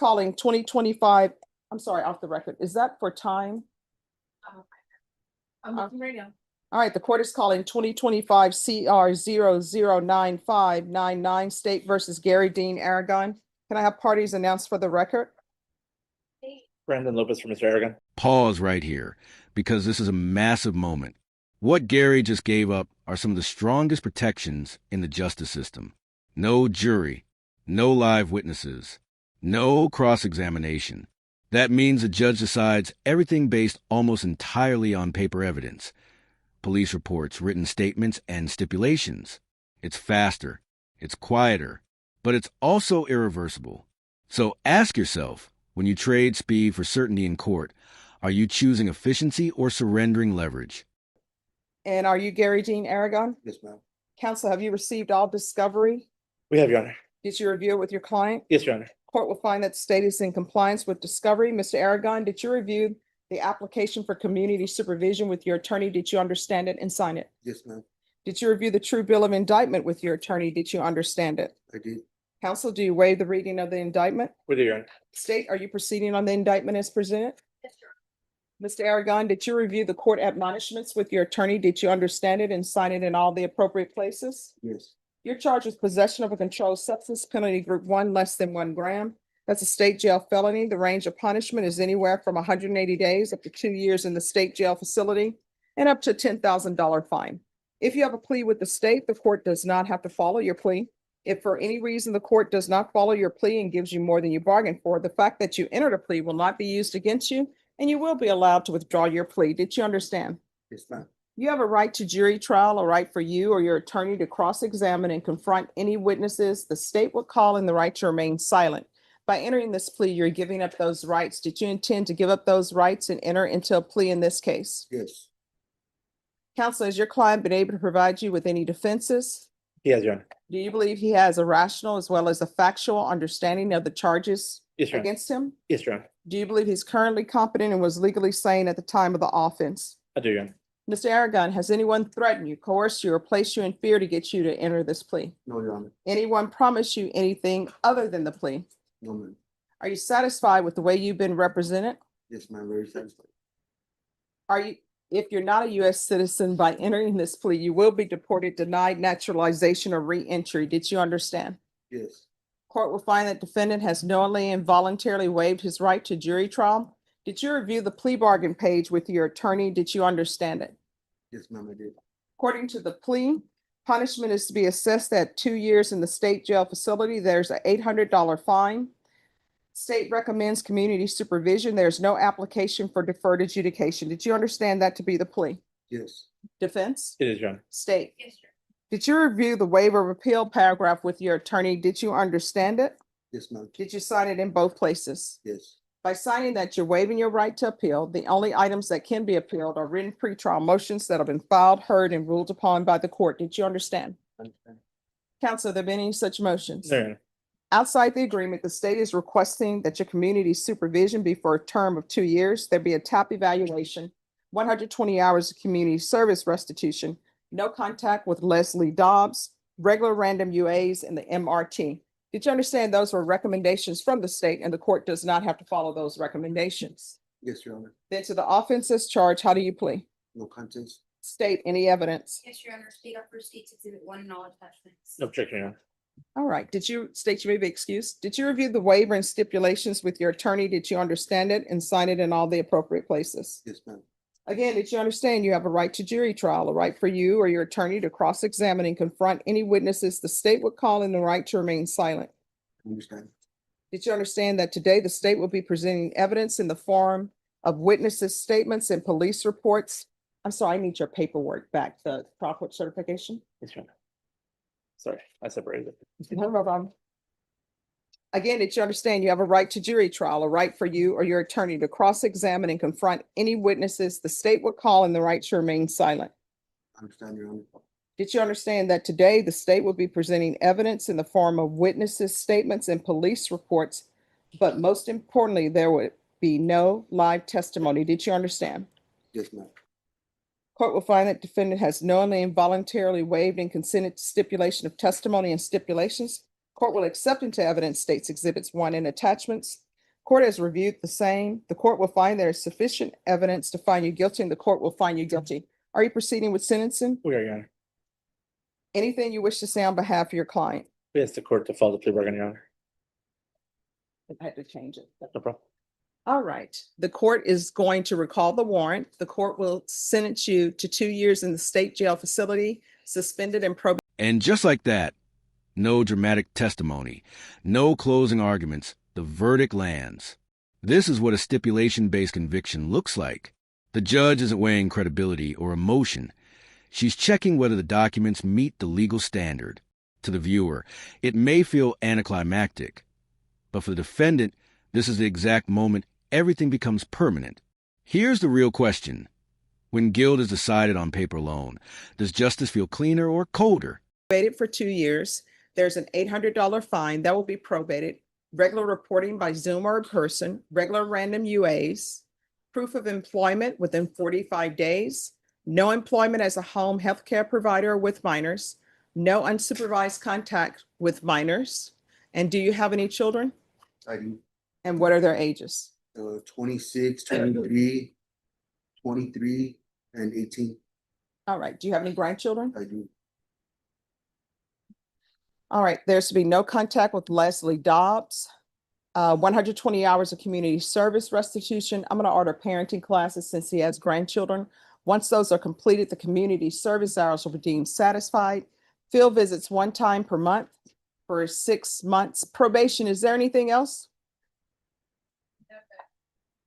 calling 2025, I'm sorry, off the record. Is that for time? I'm looking right now. All right, the court is calling 2025 CR 009599 State versus Gary Dean Aragon. Can I have parties announced for the record? Brandon Lopez for Mr. Aragon. Pause right here, because this is a massive moment. What Gary just gave up are some of the strongest protections in the justice system. No jury, no live witnesses, no cross-examination. That means the judge decides everything based almost entirely on paper evidence. Police reports, written statements, and stipulations. It's faster, it's quieter, but it's also irreversible. So ask yourself, when you trade speed for certainty in court, are you choosing efficiency or surrendering leverage? And are you Gary Dean Aragon? Yes, ma'am. Counsel, have you received all discovery? We have, Your Honor. Did you review it with your client? Yes, Your Honor. Court will find that the state is in compliance with discovery. Mr. Aragon, did you review the application for community supervision with your attorney? Did you understand it and sign it? Yes, ma'am. Did you review the true bill of indictment with your attorney? Did you understand it? I did. Counsel, do you waive the reading of the indictment? With you, Your Honor. State, are you proceeding on the indictment as presented? Yes, sir. Mr. Aragon, did you review the court admonishments with your attorney? Did you understand it and sign it in all the appropriate places? Yes. You're charged with possession of a controlled substance, penalty group 1, less than 1 gram. That's a state jail felony. The range of punishment is anywhere from 180 days up to 2 years in the state jail facility and up to a $10,000 fine. If you have a plea with the state, the court does not have to follow your plea. If for any reason the court does not follow your plea and gives you more than you bargained for, the fact that you entered a plea will not be used against you, and you will be allowed to withdraw your plea. Did you understand? Yes, ma'am. You have a right to jury trial, a right for you or your attorney to cross-examine and confront any witnesses the state would call, and the right to remain silent. By entering this plea, you're giving up those rights. Did you intend to give up those rights and enter into a plea in this case? Yes. Counsel, has your client been able to provide you with any defenses? He has, Your Honor. Do you believe he has a rational as well as a factual understanding of the charges Yes, Your Honor. against him? Yes, Your Honor. Do you believe he's currently competent and was legally sane at the time of the offense? I do, Your Honor. Mr. Aragon, has anyone threatened you, coerced you, or placed you in fear to get you to enter this plea? No, Your Honor. Anyone promised you anything other than the plea? No, ma'am. Are you satisfied with the way you've been represented? Yes, ma'am. Very satisfied. Are you, if you're not a U.S. citizen, by entering this plea, you will be deported, denied naturalization, or re-entry. Did you understand? Yes. Court will find that defendant has knowingly and voluntarily waived his right to jury trial. Did you review the plea bargain page with your attorney? Did you understand it? Yes, ma'am. I did. According to the plea, punishment is to be assessed at 2 years in the state jail facility. There's an $800 fine. State recommends community supervision. There's no application for deferred adjudication. Did you understand that to be the plea? Yes. Defense? It is, Your Honor. State. Yes, sir. Did you review the waiver of appeal paragraph with your attorney? Did you understand it? Yes, ma'am. Did you sign it in both places? Yes. By signing that, you're waiving your right to appeal. The only items that can be appealed are written pretrial motions that have been filed, heard, and ruled upon by the court. Did you understand? Understand. Counsel, have there been any such motions? No, Your Honor. Outside the agreement, the state is requesting that your community supervision be for a term of 2 years. There be a TAP evaluation, 120 hours of community service restitution, no contact with Leslie Dobbs, regular random UAs, and the MRT. Did you understand those were recommendations from the state and the court does not have to follow those recommendations? Yes, Your Honor. Then to the offenses charge, how do you plead? No contest. State, any evidence? Yes, Your Honor. State Upper States Exhibit 1 and all attachments. No objection, Your Honor. All right. Did you state you may be excused? Did you review the waiver and stipulations with your attorney? Did you understand it and sign it in all the appropriate places? Yes, ma'am. Again, did you understand you have a right to jury trial, a right for you or your attorney to cross-examine and confront any witnesses the state would call, and the right to remain silent? Understand. Did you understand that today the state will be presenting evidence in the form of witnesses' statements and police reports? I'm sorry, I need your paperwork back, the trial court certification. Yes, Your Honor. Sorry, I separated it. No problem. Again, did you understand you have a right to jury trial, a right for you or your attorney to cross-examine and confront any witnesses the state would call, and the right to remain silent? Understand, Your Honor. Did you understand that today the state will be presenting evidence in the form of witnesses' statements and police reports, but most importantly, there would be no live testimony? Did you understand? Yes, ma'am. Court will find that defendant has knowingly and voluntarily waived and consented to stipulation of testimony and stipulations. Court will accept into evidence states exhibits 1 and attachments. Court has reviewed the same. The court will find there is sufficient evidence to find you guilty, and the court will find you guilty. Are you proceeding with sentencing? We are, Your Honor. Anything you wish to say on behalf of your client? We ask the court to follow the plea bargain, Your Honor. I had to change it. No problem. All right. The court is going to recall the warrant. The court will sentence you to 2 years in the state jail facility, suspended and probated. And just like that, no dramatic testimony, no closing arguments, the verdict lands. This is what a stipulation-based conviction looks like. The judge isn't weighing credibility or emotion. She's checking whether the documents meet the legal standard. To the viewer, it may feel anticlimactic, but for the defendant, this is the exact moment everything becomes permanent. Here's the real question. When guilt is decided on paper alone, does justice feel cleaner or colder? Probated for 2 years. There's an $800 fine that will be probated. Regular reporting by Zoom or in person, regular random UAs, proof of employment within 45 days, no employment as a home health care provider with minors, no unsupervised contact with minors. And do you have any children? I do. And what are their ages? 26, 23, 23, and 18. All right. Do you have any grandchildren? I do. All right. There's to be no contact with Leslie Dobbs. 120 hours of community service restitution. I'm going to order parenting classes since he has grandchildren. Once those are completed, the community service hours will be deemed satisfied. Field visits 1 time per month for 6 months. Probation. Is there anything else?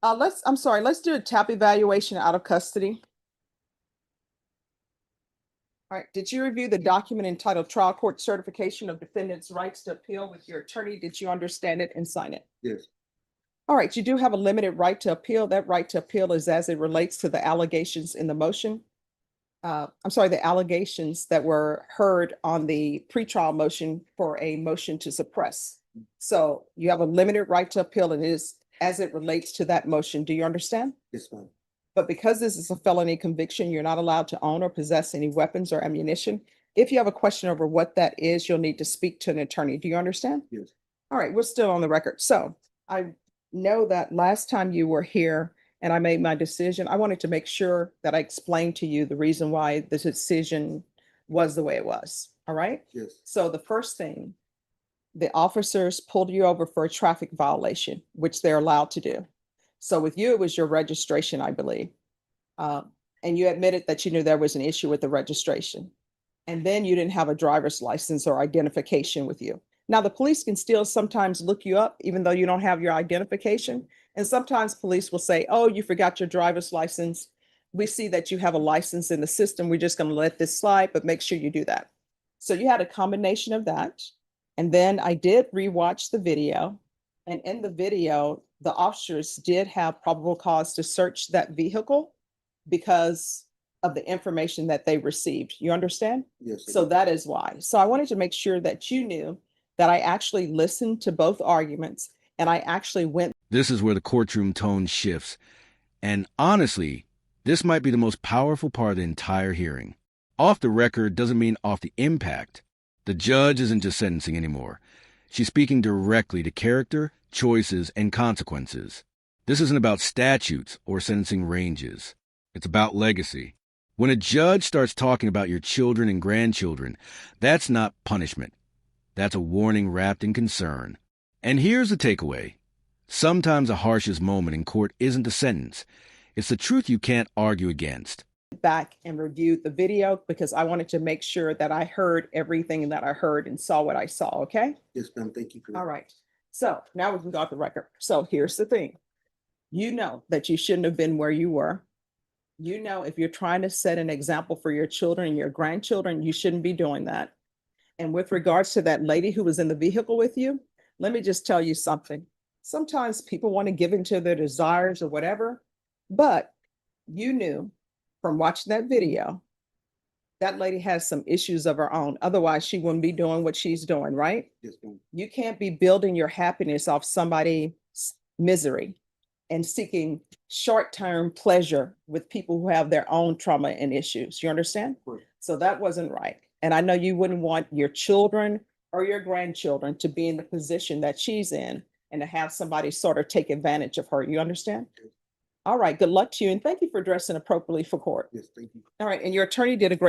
Let's do a TAP evaluation out of custody. All right, did you review the document entitled Trial Court Certification of Defendant's Rights to Appeal with your attorney? Did you understand it and sign it? Yes. All right, you do have a limited right to appeal. That right to appeal is as it relates to the allegations in the motion. The allegations that were heard on the pretrial motion for a motion to suppress. So you have a limited right to appeal, and it is as it relates to that motion. Do you understand? Yes, ma'am. But because this is a felony conviction, you're not allowed to own or possess any weapons or ammunition. If you have a question over what that is, you'll need to speak to an attorney. Do you understand? Yes. All right, we're still on the record. So I know that last time you were here and I made my decision, I wanted to make sure that I explained to you the reason why the decision was the way it was. All right? Yes. So the first thing, the officers pulled you over for a traffic violation, which they're allowed to do. So with you, it was your registration, I believe. And you admitted that you knew there was an issue with the registration. And then you didn't have a driver's license or identification with you. Now, the police can still sometimes look you up, even though you don't have your identification. And sometimes police will say, oh, you forgot your driver's license. We see that you have a license in the system. We're just going to let this slide, but make sure you do that. So you had a combination of that. And then I did rewatch the video. And in the video, the officers did have probable cause to search that vehicle because of the information that they received. You understand? Yes. So that is why. So I wanted to make sure that you knew that I actually listened to both arguments and I actually went. This is where the courtroom tone shifts. And honestly, this might be the most powerful part of the entire hearing. Off the record doesn't mean off the impact. The judge isn't just sentencing anymore. She's speaking directly to character, choices, and consequences. This isn't about statutes or sentencing ranges. It's about legacy. When a judge starts talking about your children and grandchildren, that's not punishment. That's a warning wrapped in concern. And here's the takeaway. Sometimes the harshest moment in court isn't the sentence. It's the truth you can't argue against. Back and reviewed the video because I wanted to make sure that I heard everything that I heard and saw what I saw. Okay. Yes, ma'am. Thank you for that. All right. So now we can go off the record. So here's the thing. You know that you shouldn't have been where you were. You know, if you're trying to set an example for your children and your grandchildren, you shouldn't be doing that. And with regards to that lady who was in the vehicle with you, let me just tell you something. Sometimes people want to give into their desires or whatever, but you knew from watching that video, that lady has some issues of her own. Otherwise, she wouldn't be doing what she's doing, right? Yes, ma'am. You can't be building your happiness off somebody's misery and seeking short-term pleasure with people who have their own trauma and issues. You understand? Right. So that wasn't right. And I know you wouldn't want your children or your grandchildren to be in the position that she's in and to have somebody sort of take advantage of her. You understand? All right, good luck to you, and thank you for dressing appropriately for court. Yes, thank you. All right, and your attorney did a great